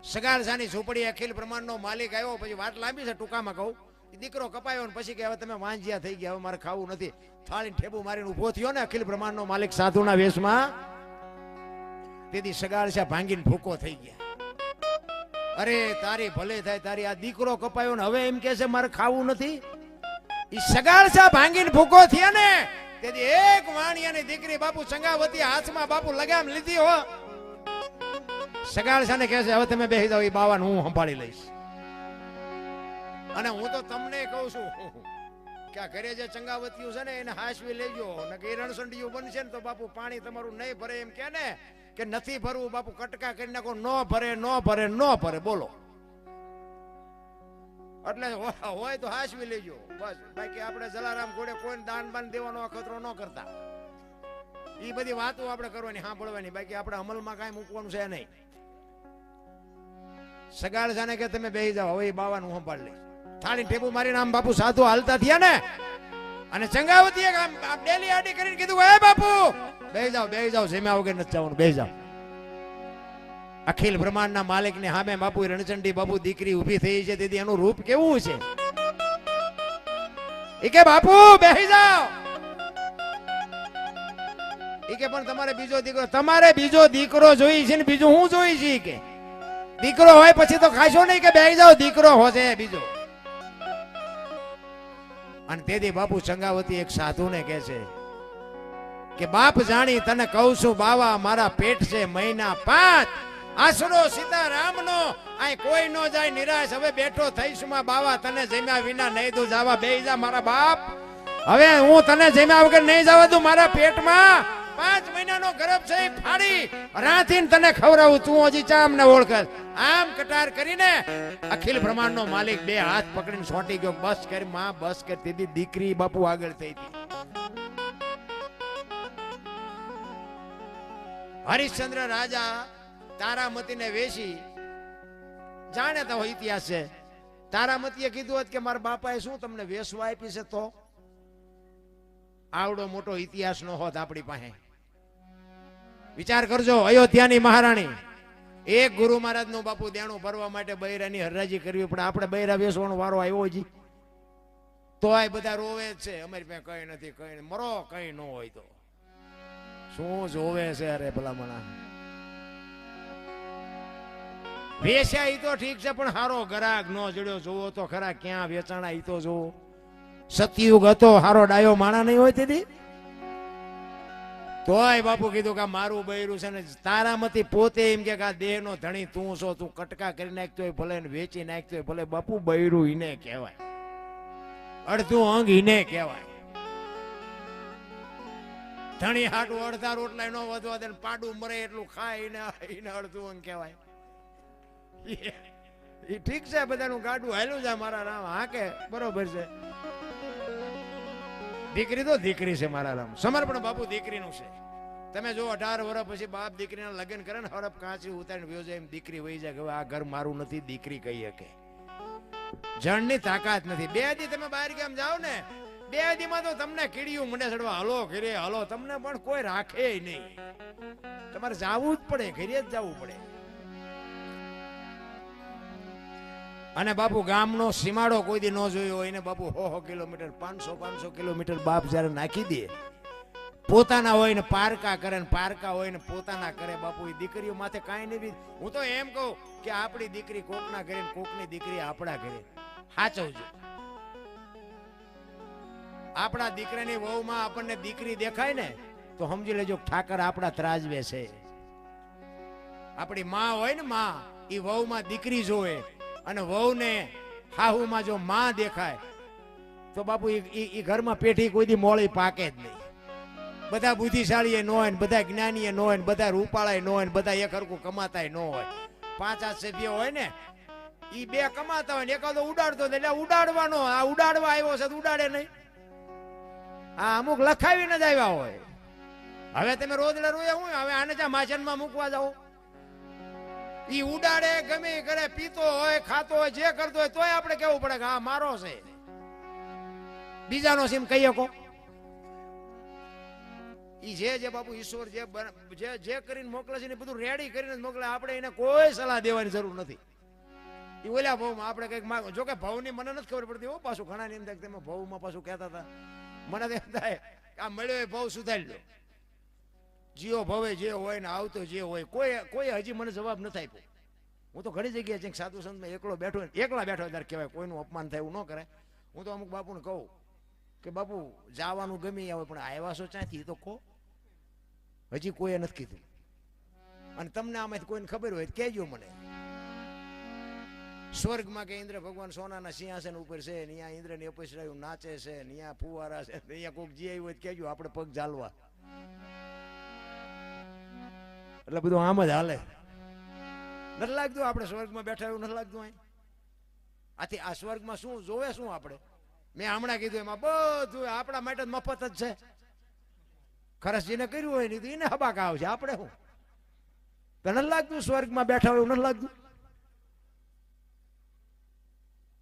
સગાળસાની ઝૂંપડી અખિલ બ્રહ્માંડનો માલિક આવ્યો. પછી વાત લાંબી છે, ટૂંકામાં કહું. દીકરો કપાયો ને પછી કે હવે તમે વાંજિયા થઈ ગયા, હવે મારે ખાવું નથી. થાળીને ઠેબુ મારીને ઉભો થયો ને અખિલ બ્રહ્માંડનો માલિક સાધુના વેશમાં. તેથી સગાળસા ભાંગીને ભૂકો થઈ ગયા. અરે તારી ભલે થાય, તારી આ દીકરો કપાયો ને હવે એમ કે છે મારે ખાવું નથી. ઈ સગાળસા ભાંગીને ભૂકો થયા ને તેથી એક વાણિયાની દીકરી બાપુ સંગાવતી હાથમાં બાપુ લગામ લીધી હો. સગાળસાને કહે છે હવે તમે બેસી જાઓ, એ બાવાને હું સંભાળી લઈશ. અને હું તો તમને કહું છું કે આ ઘરે જે ચંગાવતીઓ છે ને એને હાસવી લેજો, ને કે રણસંડીયું બનશે ને તો બાપુ પાણી તમારું નહીં ભરે એમ કે ને કે નથી ભરવું બાપુ કટકા કરી નાખો. નો ભરે નો ભરે નો ભરે બોલો. એટલે હોય તો હાસવી લેજો બસ. બાકી આપણે જલારામ ઘોડે કોઈને દાન બાન દેવાનો અખતરો ન કરતા. એ બધી વાતો આપણે કરવાની સાંભળવાની, બાકી આપણે અમલમાં કાંઈ મૂકવાનું છે નહીં. સગાળસાને કે તમે બેસી જાઓ, હવે બાવાનું સંભાળ લઈશ. થાળી ઠેબુ મારીને આમ બાપુ સાધુ હાલતા થયા ને અને ચંગાવતીએ આમ ડેલી આડી કરીને કીધું હે બાપુ બેસી જાઓ, જમ્યા વગર નથી જવાનું, બેસી જાઓ. અખિલ બ્રહ્માંડના માલિકને સામે બાપુ રણચંડી બાપુ દીકરી ઊભી થઈ છે. તેથી એનું રૂપ કેવું છે એ કે બાપુ બેસી જાઓ. એ કે પણ તમારે બીજો દીકરો જોઈ છે ને બીજું હું જોઈ છે કે દીકરો હોય પછી તો ખાશો નહીં કે બેસી જાઓ, દીકરો હોશે બીજો. અને તેથી બાપુ ચંગાવતી એક સાધુને કહે છે કે બાપ જાણી તને કહું છું બાવા, મારા પેટ છે મહિના 5, આશરો સીતારામનો, આ કોઈ નો જાય નિરાશ. હવે બેઠો થઈશું માં બાવા, તને જમ્યા વિના નહીં દઉં જવા. બેસી જા મારા બાપ, હવે હું તને જમ્યા વગર નહીં જવા દઉં. મારા પેટમાં 5 મહિનાનો ગર્ભ છે, ફાડી રાંધીને તને ખવડાવું. તું હજી ચામ ને ઓળખ. આમ કટાર કરીને અખિલ બ્રહ્માંડનો માલિક 2 હાથ પકડીને છોટી ગયો. બસ કરી માં, બસ કરી. તેથી દીકરી બાપુ આગળ થઈ હતી. હરિશ્ચંદ્ર રાજા તારામતીને વેશી જાણે તો ઇતિહાસ છે. તારામતીએ કીધું હોત કે મારા બાપાએ શું તમને વેશવા આપી છે તો આવડો મોટો ઇતિહાસ નો હોત આપણી પાસે. વિચાર કરજો, અયોધ્યાની મહારાણી એક ગુરુ મહારાજ નું બાપુ દેણું ભરવા માટે બૈરાની હરરાજી કરવી પડે. આપણે બૈરા વેસવાનો વારો આવ્યો જી તો આ બધા રોવે જ છે અમારી પાસે કઈ નથી, કઈ મરો કઈ ન હોય તો શું જોવે છે. અરે ભલામણા વેચ્યા ઈ તો ઠીક છે, પણ હારો ગરાગ નો જડ્યો જોવો તો ખરા ક્યાં વેચાણા ઈ તો જોવો. સતયુગ હતો, હારો ડાયો માણા નહીં હોય તેથી તોય બાપુ કીધું કે મારું બૈરું છે ને. તારામતી પોતે એમ કે આ દેહ નો ધણી તું છો, તું કટકા કરી નાખતો હોય ભલે ને વેચી નાખતો હોય ભલે. બાપુ બૈરું ઈને કહેવાય, અડધું અંગ ઈને કહેવાય. ધણી હાટું અડધા રોટલા નો વધવા દે, પાડું મરે એટલું ખાય એને અડધું અંગ કહેવાય. એ ઠીક છે, બધાનું ગાડું હાલ્યું છે મારા રામ. હા કે બરોબર છે. દીકરી તો દીકરી છે મારા રામ. સમર્પણ બાપુ દીકરીનું છે. તમે જો 18 વર્ષ પછી બાપ દીકરીના લગ્ન કરે ને હડપ કાંચી ઉતારીને વયો જાય એમ દીકરી વહી જાય કે આ ઘર મારું નથી. દીકરી કહી શકે જણની તાકાત નથી. 2 દી તમે બહાર ગામ જાઓ ને, 2 દીમાં તો તમને કીડીયું મુંડે ચડવા હલો ઘરે હલો, તમને પણ કોઈ રાખે નહીં. તમારે જવું જ પડે, ઘરે જ જવું પડે. અને બાપુ ગામનો સીમાડો કોઈ દી ન જોયો હોય ને બાપુ 100 કિલોમીટર 500 કિલોમીટર બાપ જયારે નાખી દે, પોતાના હોય ને પારકા કરે ને પારકા હોય ને પોતાના કરે. બાપુ એ દીકરીઓ માથે કાંઈ નહીં. હું તો એમ કહું કે આપણી દીકરી કોકના ઘરે, કોકની દીકરી આપણા ઘરે. સાચવજો. આપણા દીકરાની વહુમાં આપણને દીકરી દેખાય ને તો સમજી લેજો ઠાકર આપણા ત્રાજવે છે. આપણી માં હોય ને માં, એ વહુમાં દીકરી જોવે અને વહુને હાહુમાં જો માં દેખાય તો બાપુ એ ઘરમાં પેઠી કોઈ દી મોળી પાકે જ નહીં. બધા બુદ્ધિશાળી ન હોય ને બધા જ્ઞાની ન હોય ને બધા રૂપાળા ન હોય ને બધા એક હરખું કમાતા ન હોય. 5 સભ્ય હોય ને એ 2 કમાતા હોય ને એકાદો ઉડાડતો એટલે ઉડાડવાનો. આ ઉડાડવા આવ્યો છે તો ઉડાડે નહીં. આ અમુક લખાવીને જ આવ્યા હોય. હવે તમે રોજડા રોયા હોય, હવે આને જ્યાં માછનમાં મૂકવા જાઓ ઈ ઉડાડે ગમે કરે, પીતો હોય ખાતો હોય જે કરતો હોય તોય આપણે કેવું પડે કે હા મારો છે. બીજાનો સીમ કહી શકો ઈ જે બાપુ ઈશ્વર જે કરીને મોકલે છે ને બધું રેડી કરીને જ મોકલે. આપણે એને કોઈ સલાહ દેવાની જરૂર નથી. એ ઓલા ભાવમાં આપણે કંઈક માંગો. જો કે ભાવની મને નથી ખબર પડતી હો. પાછું ઘણા એમ થાય તમે ભાવમાં પાછું કહેતા હતા. મને તો એમ થાય આ મળ્યો એ ભાવ સુધારી લો. જીઓ ભવે જે હોય ને આવતો જે હોય કોઈ હજી મને જવાબ નથી આપ્યો. હું તો ઘણી જગ્યાએ છે સાધુ સંતમાં એકલા બેઠો ત્યારે કહેવાય કોઈનું અપમાન થાય એવું ન કરે. હું તો અમુક બાપુને કહું કે બાપુ જવાનું ગમે આવે પણ આવ્યા છો ક્યાંથી તો કહો. હજી કોઈએ નથી કીધું. અને તમને આમાંથી કોઈને ખબર હોય તો કહેજો મને. સ્વર્ગમાં કે ઇન્દ્ર ભગવાન સોનાના સિંહાસન ઉપર છે, અહીંયા ઇન્દ્રની અપસરાયું નાચે છે, અહીંયા ફુવારા છે, અહીંયા કોઈક જે આવ્યું હોય કહેજો આપણે પગ ઝાલવા. એટલે બધું આમ જ હાલે. નથી લાગતું આપણે સ્વર્ગમાં બેઠા એવું નથી લાગતું? આથી આ સ્વર્ગમાં શું જોવે શું આપણે? મેં હમણાં કીધું એમાં બધું આપણા માટે મફત જ છે. ખરસજીને કર્યું હોય નહીં તો એને હબાકા આવશે. આપણે શું તો નથી લાગતું સ્વર્ગમાં બેઠા હોય એવું નથી લાગતું?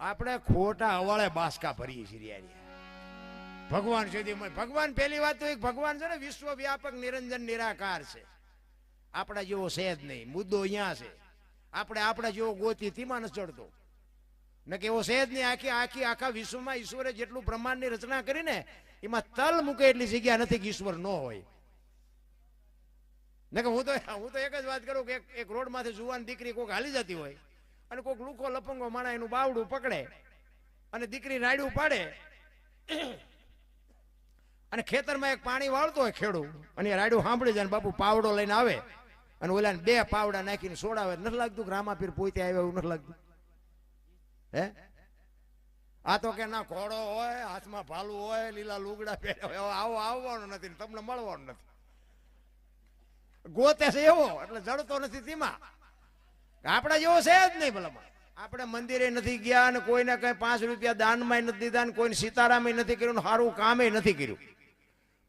આપણે ખોટા અવાળે બાસકા ભરીએ છીએ. ભગવાન સુધી ભગવાન પહેલી વાત તો એક ભગવાન છે ને વિશ્વવ્યાપક નિરંજન નિરાકાર છે. આપણા જેવો છે જ નહીં. મુદ્દો અહીંયા છે. આપણે આપણા જેવો ગોતી ધીમા ન ચડતો ને કે એવો છે જ નહીં. આખા વિશ્વમાં ઈશ્વરે જેટલું બ્રહ્માંડની રચના કરીને એમાં તલ મૂકે એટલી જગ્યા નથી કે ઈશ્વર ન હોય. ને કે હું તો એક જ વાત કરું કે એક રોડ માંથી જુવાન દીકરી કોઈક હાલી જતી હોય અને કોઈક લુકો લપંગો માણા એનું બાવડું પકડે અને દીકરી રાયડું પાડે અને ખેતરમાં એક પાણી વાળતો હોય ખેડૂ અને રાયડું સાંભળી જાય બાપુ પાવડો લઈને આવે અને ઓલાને 2 પાવડા નાખીને સોડાવે. નથી લાગતું કે રામાપીર પોતે આવ્યા એવું નથી લાગતું? હે આ તો કે ના ઘોડો હોય, હાથમાં ભાલું હોય, લીલા લુગડા પહેર્યા હોય, આવો આવવાનું નથી, તમને મળવાનું નથી. ગોતે છે એવો એટલે જડતો નથી તેમાં. આપણા જેવો છે જ નહીં. ભલામાં આપણે મંદિરે નથી ગયા અને કોઈને કઈ 5 રૂપિયા દાનમાં નથી દીધા ને કોઈને સીતારામ નથી કર્યું, સારું કામે નથી કર્યું.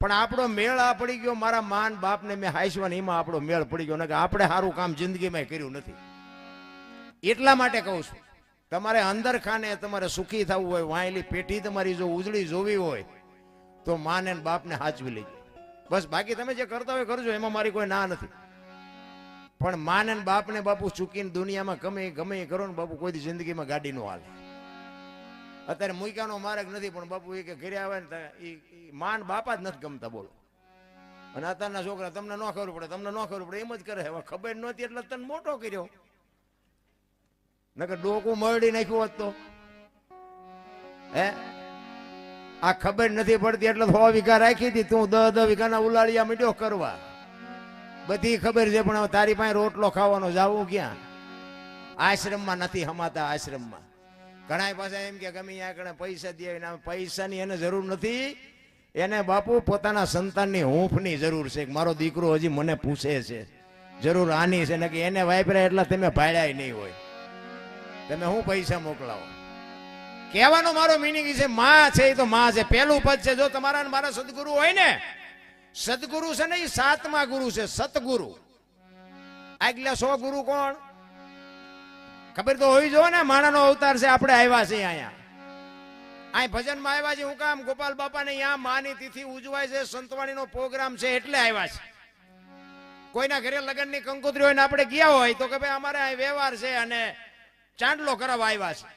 પણ આપણો મેળ આ પડી ગયો. મારા માન બાપને મેં હાઈસવા એમાં આપણો મેળ પડી ગયો ને કે આપણે સારું કામ જિંદગીમાં કર્યું નથી. એટલા માટે કહું છું તમારે અંદર ખાને તમારે સુખી થવું હોય, વાયેલી પેટી તમારી જો ઉજળી જોવી હોય તો માને બાપને હાચવી લેજો બસ. બાકી તમે જે કરતા હોય કરજો, એમાં મારી કોઈ ના નથી. પણ માને બાપને બાપુ ચૂકીને દુનિયામાં ગમે કરો ને બાપુ કોઈ જિંદગીમાં ગાડી નો હાલે. અત્યારે મુઈકાનો માર્ગ નથી પણ બાપુ એ કે ઘરે આવે ને માન બાપા જ નથી ગમતા. બોલો. અને અત્યારના છોકરા તમને ન ખબર પડે, તમને ન ખબર પડે એમ જ કરે. હવે ખબર નહોતી એટલે તને મોટો કર્યો. નકર ડોકું મરડી નાખ્યું હોત તો હે. આ ખબર નથી પડતી એટલે 100 વીઘા રાખી હતી તું 10 વીઘાના ઉલાળિયા મીડ્યો કરવા. બધી ખબર છે પણ તારી પાસે રોટલો ખાવાનો જાવું ક્યાં? આશ્રમમાં નથી હમાતા. આશ્રમમાં ઘણા પાસે એમ કે ગમે ત્યાં પૈસા દે. પૈસાની એને જરૂર નથી. એને બાપુ પોતાના સંતાનની હૂંફની જરૂર છે. મારો દીકરો હજી મને પૂછે છે, જરૂર આની છે ને કે એને વાપર્યા એટલા તમે ભાડ્યા નહીં હોય. તમે હું પૈસા મોકલાવો? કહેવાનો મારો મિનિંગ છે માં છે એ તો માં છે. પહેલું પદ છે. જો તમારા મારા સદગુરુ હોય ને, સદગુરુ છે ને એ 7મા ગુરુ છે. સતગુરુ. આગલા 100 ગુરુ કોણ ખબર તો હોવી જો ને. માણાનો અવતાર છે. આપણે આવ્યા છીએ અહીંયા. અહીં ભજનમાં આવ્યા છે. હું કામ ગોપાલ બાપાને અહીંયા માની તિથિ ઉજવાય છે, સંતવાણીનો પ્રોગ્રામ છે એટલે આવ્યા છે. કોઈના ઘરે લગ્નની કંકોત્રી હોય ને આપણે ગયા હોય તો કે ભાઈ અમારે અહીં વ્યવહાર છે અને ચાંદલો કરાવવા આવ્યા છે.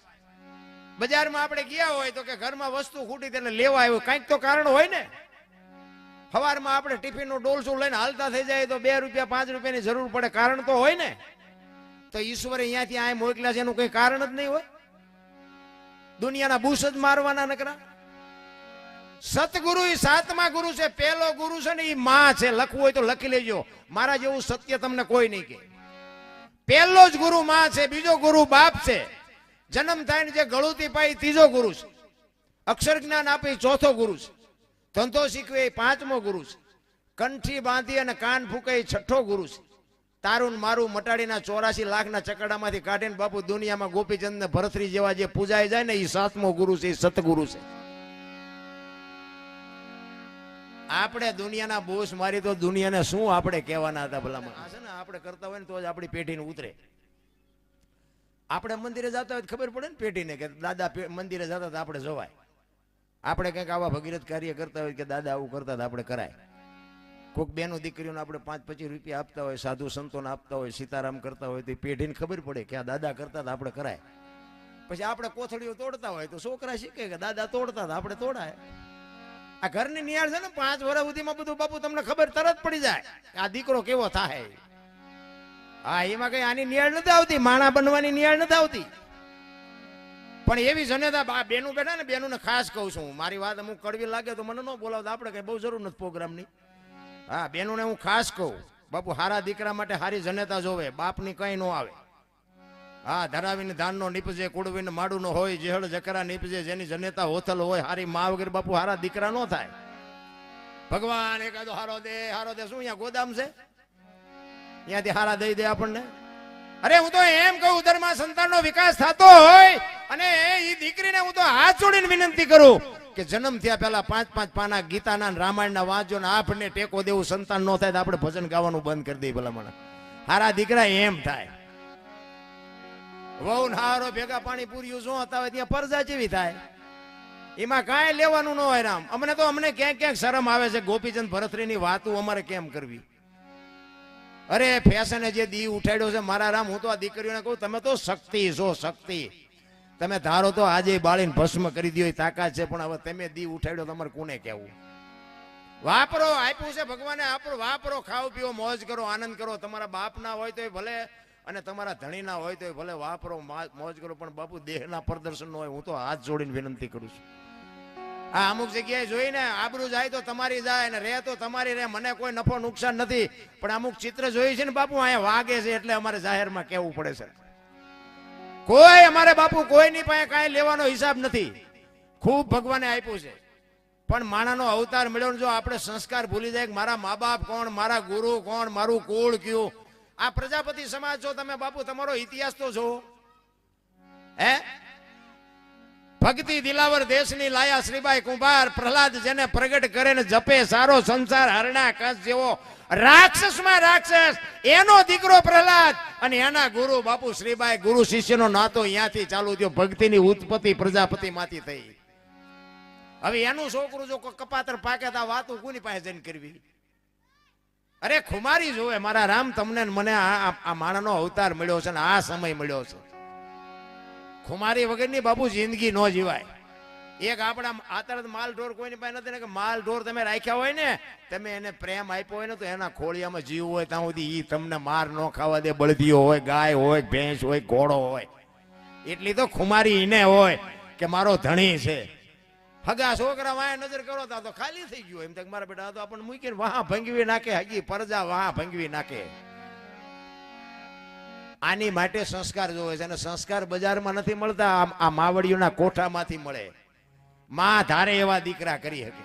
બજારમાં આપણે ગયા હોય તો કે ઘરમાં વસ્તુ ખૂટી એટલે લેવા આવ્યું. કંઈક તો કારણ હોય ને. સવારમાં આપણે ટિફિનનું ડોલસું લઈને હાલતા થઈ જાય તો 2 રૂપિયા 5 રૂપિયાની જરૂર પડે. કારણ તો હોય ને. તો ઈશ્વરે અહીંયાથી આ મોકલ્યા છે એનું કઈ કારણ જ નહીં હોય. દુનિયાના બુશ જ મારવાના નકરા. સતગુરુ એ 7મા ગુરુ છે. પહેલો ગુરુ છે ને એ માં છે. લખવું હોય તો લખી લેજો. મારા જેવું સત્ય તમને કોઈ નહીં કહે. પહેલો જ ગુરુ માં છે. બીજો ગુરુ બાપ છે. જન્મ થાય ને જે ગળુતી પાઈ 3જો ગુરુ છે. અક્ષર જ્ઞાન આપે 4થો ગુરુ છે. ધંધો શીખવે 5મો ગુરુ છે. કંઠી બાંધી અને કાન ફૂકે 6ઠ્ઠો ગુરુ છે. તારું મારું મટાડીના 84 લાખના ચકડામાંથી કાઢીને બાપુ દુનિયામાં ગોપીચંદ ને ભરતરી જેવા જે પૂજાઈ જાય ને એ 7મો ગુરુ છે. એ સતગુરુ છે. આપણે દુનિયાના બોસ મારી તો દુનિયાને શું આપણે કહેવાના હતા ભલામાં? આ છે ને આપણે કરતા હોય ને તો જ આપણી પેઢીને ઉતરે. આપણે મંદિરે જતા હોય ખબર પડે ને પેઢીને કે દાદા મંદિરે જતા હતા આપણે જવાય. આપણે કંઈક આવા ભગીરથ કાર્ય કરતા હોય કે દાદા આવું કરતા હતા આપણે કરાય. કોઈક બેનો દીકરીઓને આપણે 5-25 રૂપિયા આપતા હોય, સાધુ સંતોને આપતા હોય, સીતારામ કરતા હોય, તો પેઢીને ખબર પડે કે આ દાદા કરતા હતા, આપણે કરાય. પછી આપણે કોથળીઓ તોડતા હોય તો છોકરા શીખે કે દાદા તોડતા હતા, આપણે તોડાય. આ ઘરની નિયાળ છે ને 5 વર્ષ સુધીમાં બધું બાપુ તમને ખબર તરત પડી જાય આ દીકરો કેવો થાય. હા, એમાં કઈ આની નિયાળ નથી આવતી, માણા બનવાની નિયાળ નથી આવતી. પણ એવી જનેતા બેનું બેઠા ને, બેનું ખાસ કહું છું, મારી વાત અમુક કડવી લાગે તો મને ન બોલાવતા, આપણે કઈ બહુ જરૂર નથી પ્રોગ્રામની. હા, બેનું હું ખાસ કહું, બાપુ હારા દીકરા માટે હારી જનેતા જોવે, બાપની કઈ ન આવે. હા, ધરાવીને ધાનનો નીપજે, કુડવીને માડું નો હોય, જેહળ જકરા નીપજે, જેની જનેતા હોથલ હોય, હારી મા વગર બાપુ હારા દીકરા નો થાય. ભગવાન એકાદો હારો દે શું અહીંયા ગોદામ છે, ત્યાંથી હારા દઈ દે આપણને. અરે હું તો એમ કહું, ધર્મા સંતાનનો વિકાસ થતો હોય અને એ દીકરીને હું તો હાથ જોડીને વિનંતી કરું કે જન્મ થયા પહેલા 5-5 પાના ગીતાના રામાયણના વાંચો ને આપણને ટેકો દેવું સંતાન નો થાય તો આપણે ભજન ગાવાનું બંધ કરી દઈએ. ભલા મને હારા દીકરા એમ થાય. વહુ હારો ભેગા પાણી પૂર્યું શું હતા હોય ત્યાં પરજા જેવી થાય, એમાં કાંઈ લેવાનું ન હોય. રામ અમને ક્યાંક શરમ આવે છે, ગોપીચંદ ભરતરીની વાતો અમારે કેમ કરવી. અરે ફેશને જે દી ઉઠાડ્યો છે મારા રામ, હું તો આ દીકરીઓને કહું, તમે તો શક્તિ છો, શક્તિ. તમે ધારો તો આજે બાળીને ભસ્મ કરી દો તાકાત છે, પણ હવે તમે દી ઉઠાડ્યો તમારે કોને કહેવું. વાપરો, આપ્યું છે ભગવાને, વાપરો, ખાઓ પીઓ, મોજ કરો, આનંદ કરો. તમારા બાપ ના હોય તો ભલે અને તમારા ધણી ના હોય તો ભલે, વાપરો, મોજ કરો, પણ બાપુ દેહના પ્રદર્શન નો હોય. હું તો હાથ જોડીને વિનંતી કરું છું. આ અમુક જગ્યાએ જોઈને આબરૂ જાય તો તમારી જાય ને રે તો તમારી રે, મને કોઈ નફો નુકસાન નથી, પણ અમુક ચિત્ર જોઈ છે ને બાપુ અહીંયા વાગે છે એટલે અમારે જાહેરમાં કહેવું પડે છે. કોઈ અમારે બાપુ કોઈની પાસે કાંઈ લેવાનો હિસાબ નથી, ખૂબ ભગવાને આપ્યું છે. પણ માણાનો અવતાર મળ્યો, જો આપણે સંસ્કાર ભૂલી જાય કે મારા મા બાપ કોણ, મારા ગુરુ કોણ, મારું કુળ કયું. આ પ્રજાપતિ સમાજ છો તમે બાપુ, તમારો ઇતિહાસ તો જો હે. ભક્તિ દિલાવર દેશની લાયા શ્રીબાઈ કુંભાર, પ્રહલાદ જેને પ્રગટ કરે ને જપે સારો સંસાર, હરણા કસ જેવો રાક્ષસમાં રાક્ષસ, એનો દીકરો પ્રહલાદ અને એના ગુરુ બાપુ શ્રીબાઈ. ગુરુ શિષ્યનો નાતો અહીંયાથી ચાલુ થયો, ભક્તિની ઉત્પત્તિ પ્રજાપતિ માંથી થઈ. હવે એનું છોકરું જો કપાતર પાકે તો વાતો કોની પાસે જઈને કરવી. અરે ખુમારી જોવે મારા રામ, તમને મને આ માણાનો અવતાર મળ્યો છે ને આ સમય મળ્યો છે. ખુમારી વગરની બાપુ જિંદગી ન જીવાય. એક આપણા આતર માલ ઢોર કોઈની પાસે નથી ને, કે માલ ઢોર તમે રાખ્યા હોય ને, તમે એને પ્રેમ આપ્યો હોય ને, તો એના ખોળિયામાં જીવ હોય ત્યાં સુધી ઈ તમને માર ન ખાવા દે. બળદીઓ હોય, ગાય હોય, ભેંસ હોય, ઘોડો હોય, એટલી તો ખુમારી એને હોય કે મારો ધણી છે. હગા છોકરા વાય નજર કરો તો ખાલી થઈ ગયો, એમ તક મારા બેટા તો આપણને મૂકીને વાહ ભંગવી નાખે, હગી પરજા વાહ ભંગવી નાખે. આની માટે સંસ્કાર જોવે છે, અને સંસ્કાર બજારમાં નથી મળતા, આ માવડીઓના કોઠામાંથી મળે. માં ધારે એવા દીકરા કરી શકે.